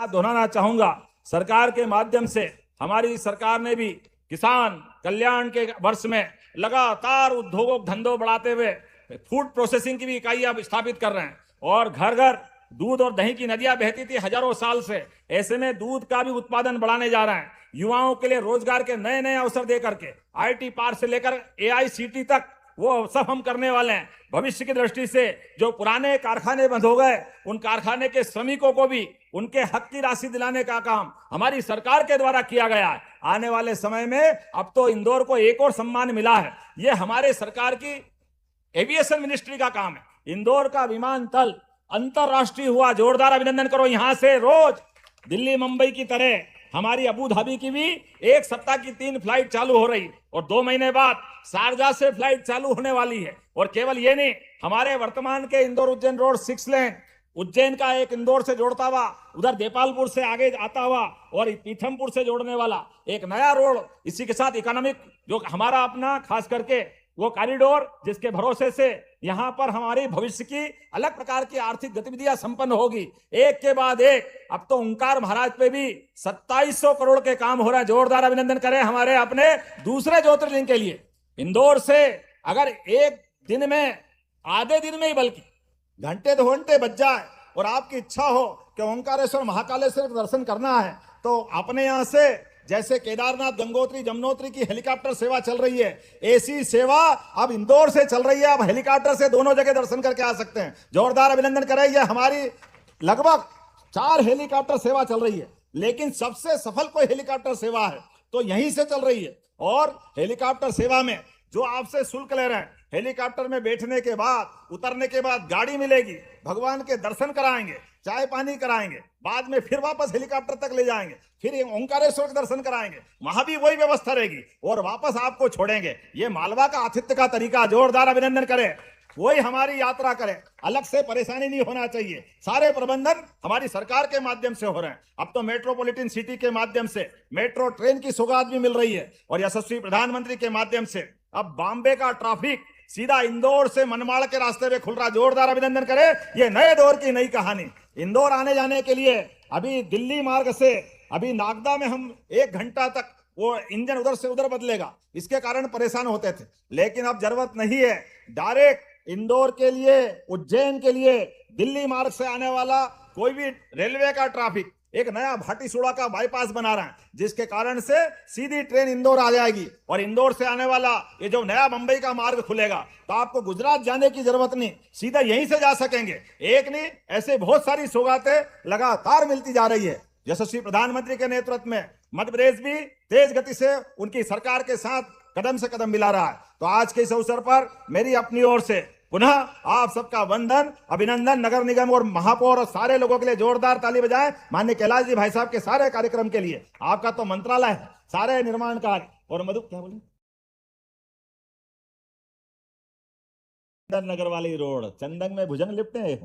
साथ दोहराना चाहूंगा, सरकार के माध्यम से हमारी सरकार ने भी किसान कल्याण के वर्ष में लगातार उद्योगों धंधों बढ़ाते हुए फूड प्रोसेसिंग की भी इकाइयां स्थापित कर रहे हैं और घर घर दूध और दही की नदियां बहती थी हजारों साल से, ऐसे में दूध का भी उत्पादन बढ़ाने जा रहे हैं। युवाओं के लिए रोजगार के नए नए अवसर देकर के आईटी पार्क से लेकर एआईसीटी तक वो सब हम करने वाले हैं। भविष्य की दृष्टि से जो पुराने कारखाने बंद हो गए, उन कारखाने के श्रमिकों को भी उनके हक की राशि दिलाने का काम हमारी सरकार के द्वारा किया गया है। आने वाले समय में अब तो इंदौर को एक और सम्मान मिला है, ये हमारे सरकार की एविएशन मिनिस्ट्री का काम है। इंदौर का विमानतल अंतरराष्ट्रीय हुआ, जोरदार अभिनंदन करो। यहां से रोज दिल्ली मुंबई की तरह हमारी अबू धाबी की भी एक सप्ताह की 3 फ्लाइट चालू हो रही और 2 महीने बाद शारजा से फ्लाइट चालू होने वाली है। और केवल ये नहीं, हमारे वर्तमान के इंदौर उज्जैन रोड 6 लेन उज्जैन का एक इंदौर से जोड़ता हुआ, उधर देपालपुर से आगे आता हुआ और पीथमपुर से जोड़ने वाला एक नया रोड, इसी के साथ इकोनॉमिक जो हमारा अपना खास करके वो कॉरिडोर, जिसके भरोसे से यहां पर हमारे भविष्य की अलग प्रकार की आर्थिक गतिविधियां संपन्न होगी, एक के बाद एक। अब तो ओंकार महाराज पे भी 2700 करोड़ के काम हो रहा है। जोरदार अभिनंदन करें हमारे अपने दूसरे ज्योतिर्लिंग के लिए। इंदौर से अगर एक दिन में, आधे दिन में ही बल्कि घंटे 2 घंटे बच जाए और आपकी इच्छा हो कि ओंकारेश्वर महाकालेश्वर दर्शन करना है, तो अपने यहां से जैसे केदारनाथ गंगोत्री जमुनोत्री की हेलीकॉप्टर सेवा चल रही है, ऐसी सेवा अब इंदौर से चल रही है। अब हेलीकॉप्टर से दोनों जगह दर्शन करके आ सकते हैं। जोरदार अभिनंदन करें। ये हमारी लगभग 4 हेलीकॉप्टर सेवा चल रही है, लेकिन सबसे सफल कोई हेलीकॉप्टर सेवा है तो यहीं से चल रही है। और हेलीकॉप्टर सेवा में जो आपसे शुल्क ले रहे हैं, हेलीकॉप्टर में बैठने के बाद, उतरने के बाद गाड़ी मिलेगी, भगवान के दर्शन कराएंगे, चाय पानी कराएंगे, बाद में फिर वापस हेलीकॉप्टर तक ले जाएंगे, फिर ओंकारेश्वर के दर्शन कराएंगे, वहां भी वही व्यवस्था रहेगी और वापस आपको छोड़ेंगे। ये मालवा का आतिथ्य का तरीका। जोरदार अभिनंदन करें। वही हमारी यात्रा करें, अलग से परेशानी नहीं होना चाहिए। सारे प्रबंधन हमारी सरकार के माध्यम से हो रहे हैं। अब तो मेट्रोपॉलिटन सिटी के माध्यम से मेट्रो ट्रेन की सौगात भी मिल रही है और यशस्वी प्रधानमंत्री के माध्यम से अब बॉम्बे का ट्रैफिक सीधा इंदौर से मनमाड़ के रास्ते में खुल रहा। जोरदार अभिनंदन करें। ये नए दौर की नई कहानी। इंदौर आने जाने के लिए अभी दिल्ली मार्ग से अभी नागदा में हम 1 घंटा तक वो इंजन उधर से उधर बदलेगा, इसके कारण परेशान होते थे, लेकिन अब जरूरत नहीं है। डायरेक्ट इंदौर के लिए, उज्जैन के लिए दिल्ली मार्ग से आने वाला कोई भी रेलवे का ट्रैफिक एक नया भाटीसुड़ा का बाईपास बना रहा है, जिसके कारण से सीधी ट्रेन इंदौर आ जाएगी और इंदौर से आने वाला ये जो नया मुंबई का मार्ग खुलेगा तो आपको गुजरात जाने की जरूरत नहीं, सीधा यहीं से जा सकेंगे। एक नहीं, ऐसे बहुत सारी सौगातें लगातार मिलती जा रही है। यशस्वी प्रधानमंत्री के नेतृत्व में मध्य प्रदेश भी तेज गति से उनकी सरकार के साथ कदम से कदम मिला रहा है। तो आज के इस अवसर पर मेरी अपनी ओर से पुनः आप सबका वंदन, अभिनंदन। नगर निगम और महापौर और सारे लोगों के लिए जोरदार ताली बजाएं। माननीय कैलाश जी भाई साहब के सारे कार्यक्रम के लिए। आपका तो मंत्रालय है, सारे निर्माण कार्य और मधु क्या बोले, चंदन नगर वाली रोड, चंदन में भुजंग लिपटे,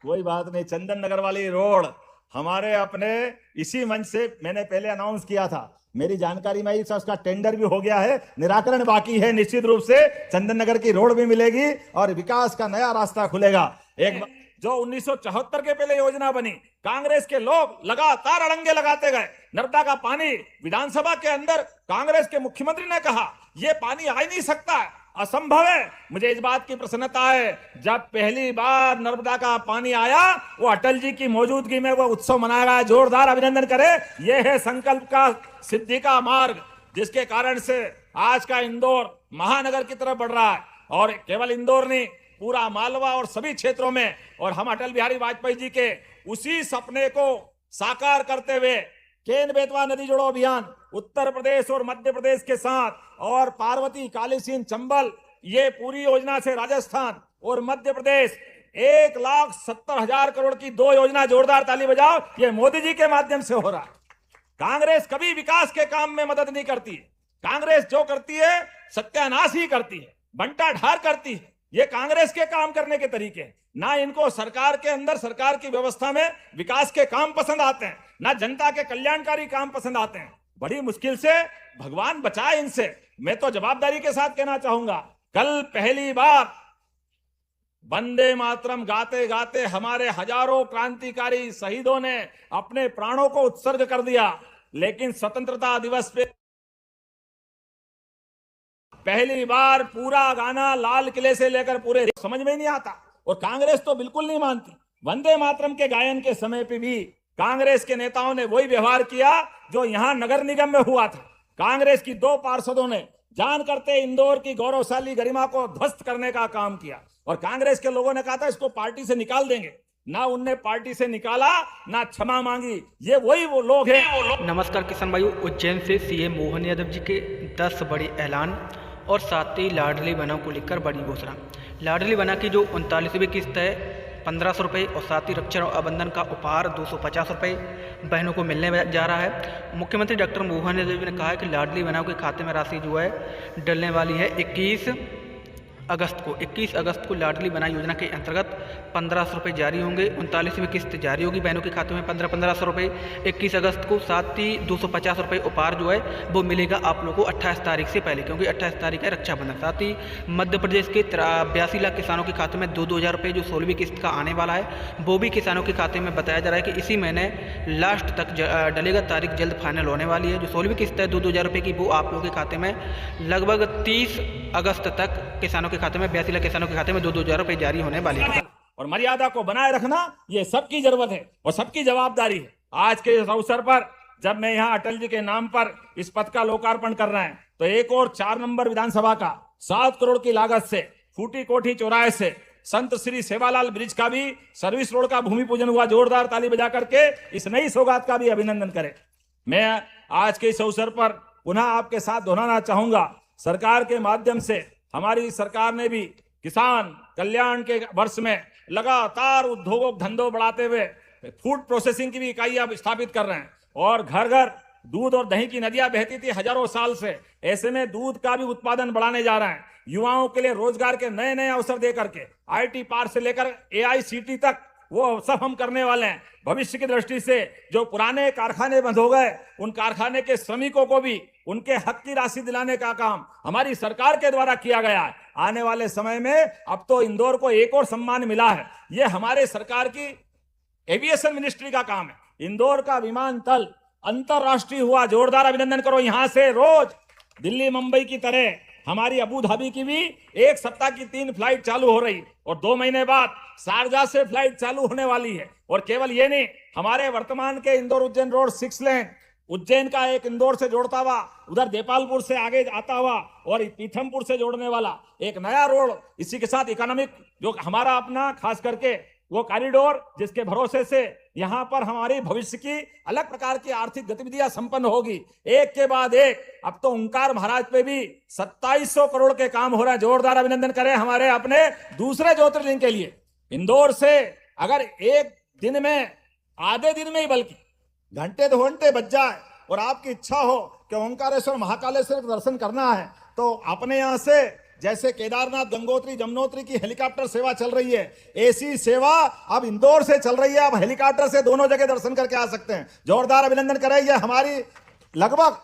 कोई बात नहीं। चंदन नगर वाली रोड हमारे अपने इसी मंच से मैंने पहले अनाउंस किया था, मेरी जानकारी में उसका टेंडर भी हो गया है, निराकरण बाकी है। निश्चित रूप से चंदन नगर की रोड भी मिलेगी और विकास का नया रास्ता खुलेगा। एक जो 1974 के पहले योजना बनी, कांग्रेस के लोग लगातार अड़ंगे लगाते गए। नर्मदा का पानी विधानसभा के अंदर कांग्रेस के मुख्यमंत्री ने कहा यह पानी आ ही नहीं सकता, असंभव है। मुझे इस बात की प्रसन्नता है, जब पहली बार नर्मदा का पानी आया वो अटल जी की मौजूदगी में वो उत्सव मनाया गया। जोरदार अभिनंदन करें। यह है संकल्प का सिद्धि का मार्ग, जिसके कारण से आज का इंदौर महानगर की तरफ बढ़ रहा है। और केवल इंदौर नहीं, पूरा मालवा और सभी क्षेत्रों में। और हम अटल बिहारी वाजपेयी जी के उसी सपने को साकार करते हुए केन बेतवा नदी जोड़ो अभियान उत्तर प्रदेश और मध्य प्रदेश के साथ, और पार्वती कालीसिंध चंबल, ये पूरी योजना से राजस्थान और मध्य प्रदेश 1,70,000 करोड़ की 2 योजना। जोरदार ताली बजाओ। ये मोदी जी के माध्यम से हो रहा है। कांग्रेस कभी विकास के काम में मदद नहीं करती है। कांग्रेस जो करती है सत्यानाश ही करती है, बंटा ढार करती है। ये कांग्रेस के काम करने के तरीके हैं। ना इनको सरकार के अंदर, सरकार की व्यवस्था में विकास के काम पसंद आते हैं, ना जनता के कल्याणकारी काम पसंद आते हैं। बड़ी मुश्किल से भगवान बचाए इनसे। मैं तो जवाबदारी के साथ कहना चाहूंगा, कल पहली बार वंदे मातरम गाते गाते हमारे हजारों क्रांतिकारी शहीदों ने अपने प्राणों को उत्सर्ग कर दिया, लेकिन स्वतंत्रता दिवस पे पहली बार पूरा गाना लाल किले से लेकर पूरे समझ में नहीं आता, और कांग्रेस तो बिल्कुल नहीं मानती। वंदे मातरम के गायन के समय पे भी कांग्रेस के नेताओं ने वही व्यवहार किया जो यहां नगर निगम में हुआ था। कांग्रेस की 2 पार्षदों ने जान करते इंदौर की गौरवशाली गरिमा को ध्वस्त करने का काम किया, और कांग्रेस के लोगों ने कहा था इसको पार्टी से निकाल देंगे। ना उनने पार्टी से निकाला, ना क्षमा मांगी। ये वो लोग हैं। नमस्कार किसान भाइयों, उज्जैन से सीएम मोहन यादव जी के 10 बड़े ऐलान और साथ ही लाडली बहनों को लेकर बड़ी घोषणा। लाडली बहना की जो 39वीं किस्त है 1500 रुपये, और साथ ही रक्षा आबंधन का उपहार 250 रुपये बहनों को मिलने जा रहा है। मुख्यमंत्री डॉक्टर मोहन यादव जी ने कहा है कि लाडली बहनों के खाते में राशि जो है डलने वाली है 21 अगस्त को लाडली बहना योजना के अंतर्गत 1500 रुपये जारी होंगे। 39वीं किस्त जारी होगी बहनों के खाते में 1500 रुपये 21 अगस्त को। साथ ही 250 रुपये उपहार जो है वो मिलेगा आप लोगों को 28 तारीख से पहले, क्योंकि 28 तारीख है रक्षाबंधन। साथ ही मध्य प्रदेश के 82 लाख किसानों के खाते में 2-2 हज़ार रुपये जो 16वीं किस्त का आने वाला है वो भी किसानों के खाते में बताया जा रहा है कि इसी महीने लास्ट तक डलेगा। तारीख जल्द फाइनल होने वाली है। जो 16वीं किस्त है 2-2 हज़ार रुपये की, वो आप लोगों के खाते में लगभग 30 अगस्त तक किसानों के खाते में 82 लाख किसानों के खाते में 2-2 हज़ार रुपये जारी होने वाली है। और मर्यादा को बनाए रखना ये सबकी जरूरत है और सबकी जवाबदारी है। आज के इस अवसर पर जब मैं यहाँ अटल जी के नाम पर इस पथ का लोकार्पण कर रहे हैं, तो एक और 4 नंबर विधानसभा का 7 करोड़ की लागत से फूटी कोठी चौराहे से संत श्री सेवालाल ब्रिज का भी सर्विस रोड का भूमि पूजन हुआ। जोरदार ताली बजा करके इस नई सौगात का भी अभिनंदन करें। मैं आज के इस अवसर पर पुनः आपके साथ दोहराना चाहूंगा, सरकार के माध्यम से हमारी सरकार ने भी किसान कल्याण के वर्ष में लगातार उद्योगों धंधों बढ़ाते हुए फूड प्रोसेसिंग की भी इकाइयां स्थापित कर रहे हैं, और घर घर दूध और दही की नदियां बहती थी हजारों साल से। ऐसे में दूध का भी उत्पादन बढ़ाने जा रहे हैं। युवाओं के लिए रोजगार के नए नए अवसर दे करके IT पार्क से लेकर AICT तक वो सब हम करने वाले हैं। भविष्य की दृष्टि से जो पुराने कारखाने बंद हो गए, उन कारखाने के श्रमिकों को भी उनके हक की राशि दिलाने का काम हमारी सरकार के द्वारा किया गया है। आने वाले समय में अब तो इंदौर को एक और सम्मान मिला है। ये हमारे सरकार की एविएशन मिनिस्ट्री का काम है। इंदौर का विमानतल अंतरराष्ट्रीय हुआ, जोरदार अभिनंदन करो। यहां से रोज दिल्ली मुंबई की तरह हमारी अबू धाबी की भी एक सप्ताह की 3 फ्लाइट चालू हो रही, और 2 महीने बाद शारजा से फ्लाइट चालू होने वाली है। और केवल ये नहीं, हमारे वर्तमान के इंदौर उज्जैन रोड 6 लेन उज्जैन का एक इंदौर से जोड़ता हुआ, उधर देपालपुर से आगे आता हुआ और पीथमपुर से जोड़ने वाला एक नया रोड, इसी के साथ इकोनॉमिक जो हमारा अपना खास करके वो कॉरिडोर, जिसके भरोसे से यहां पर हमारी भविष्य की अलग प्रकार की आर्थिक गतिविधियां संपन्न होगी, एक के बाद एक। अब तो ओंकार महाराज पे भी 2700 करोड़ के काम हो रहे हैं। जोरदार अभिनंदन करें हमारे अपने दूसरे ज्योतिर्लिंग के लिए। इंदौर से अगर एक दिन में, आधे दिन में ही बल्कि घंटे 2 घंटे बच जाए और आपकी इच्छा हो कि ओंकारेश्वर महाकालेश्वर के दर्शन करना है, तो अपने यहां से जैसे केदारनाथ गंगोत्री जमुनोत्री की हेलीकॉप्टर सेवा चल रही है, ऐसी सेवा अब इंदौर से चल रही है। अब हेलीकॉप्टर से दोनों जगह दर्शन करके आ सकते हैं। जोरदार अभिनंदन करें। ये हमारी लगभग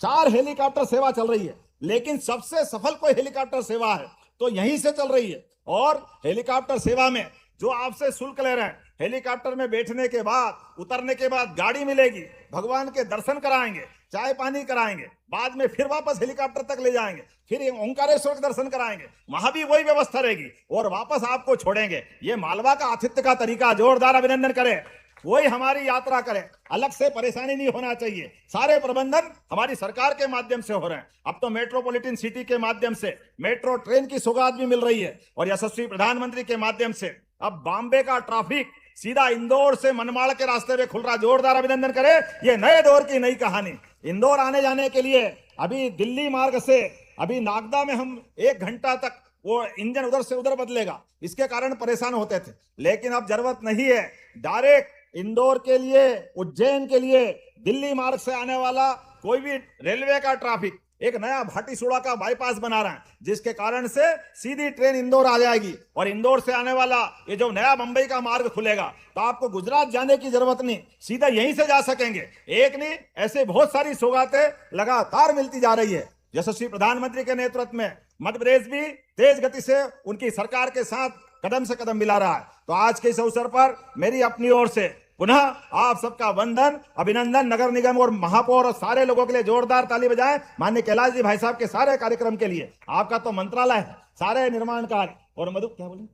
4 हेलीकॉप्टर सेवा चल रही है, लेकिन सबसे सफल कोई हेलीकॉप्टर सेवा है तो यहीं से चल रही है। और हेलीकॉप्टर सेवा में जो आपसे शुल्क ले रहे हैं, हेलीकॉप्टर में बैठने के बाद उतरने के बाद गाड़ी मिलेगी, भगवान के दर्शन कराएंगे, चाय पानी कराएंगे, बाद में फिर वापस हेलीकॉप्टर तक ले जाएंगे, फिर ओंकारेश्वर के दर्शन कराएंगे, वहां भी वही व्यवस्था रहेगी और वापस आपको छोड़ेंगे। ये मालवा का आतिथ्य का तरीका। जोरदार अभिनंदन करें। वही हमारी यात्रा करें, अलग से परेशानी नहीं होना चाहिए। सारे प्रबंधन हमारी सरकार के माध्यम से हो रहे हैं। अब तो मेट्रोपॉलिटन सिटी के माध्यम से मेट्रो ट्रेन की सौगात भी मिल रही है, और यशस्वी प्रधानमंत्री के माध्यम से अब बॉम्बे का ट्रैफिक सीधा इंदौर से मनमाड़ के रास्ते में खुल रहा। जोरदार अभिनंदन करें। ये नए दौर की नई कहानी। इंदौर आने जाने के लिए अभी दिल्ली मार्ग से अभी नागदा में हम 1 घंटा तक वो इंजन उधर से उधर बदलेगा, इसके कारण परेशान होते थे, लेकिन अब जरूरत नहीं है। डायरेक्ट इंदौर के लिए, उज्जैन के लिए दिल्ली मार्ग से आने वाला कोई भी रेलवे का ट्रैफिक एक नया भाटीसुड़ा का बाईपास बना रहा है, जिसके कारण से सीधी ट्रेन इंदौर आ जाएगी। और इंदौर से आने वाला ये जो नया मुंबई का मार्ग खुलेगा, तो आपको गुजरात जाने की जरूरत नहीं, सीधा यहीं से जा सकेंगे। एक नहीं, ऐसे बहुत सारी सौगातें लगातार मिलती जा रही है। यशस्वी प्रधानमंत्री के नेतृत्व में मध्य प्रदेश भी तेज गति से उनकी सरकार के साथ कदम से कदम मिला रहा है। तो आज के इस अवसर पर मेरी अपनी ओर से पुनः आप सबका वंदन, अभिनंदन। नगर निगम और महापौर और सारे लोगों के लिए जोरदार ताली बजाएं। माननीय कैलाश जी भाई साहब के सारे कार्यक्रम के लिए। आपका तो मंत्रालय है, सारे निर्माण कार्य। और मधु क्या बोले,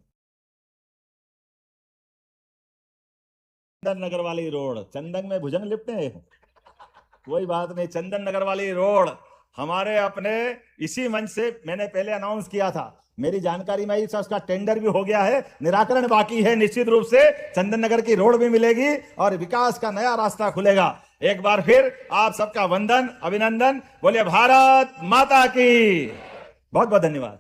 चंदन नगर वाली रोड, चंदन में भुजंग लिपटे, कोई बात नहीं। चंदन नगर वाली रोड हमारे अपने इसी मंच से मैंने पहले अनाउंस किया था। मेरी जानकारी में उसका टेंडर भी हो गया है, निराकरण बाकी है। निश्चित रूप से चंदन नगर की रोड भी मिलेगी और विकास का नया रास्ता खुलेगा। एक बार फिर आप सबका वंदन, अभिनंदन। बोलिए भारत माता की। बहुत बहुत धन्यवाद।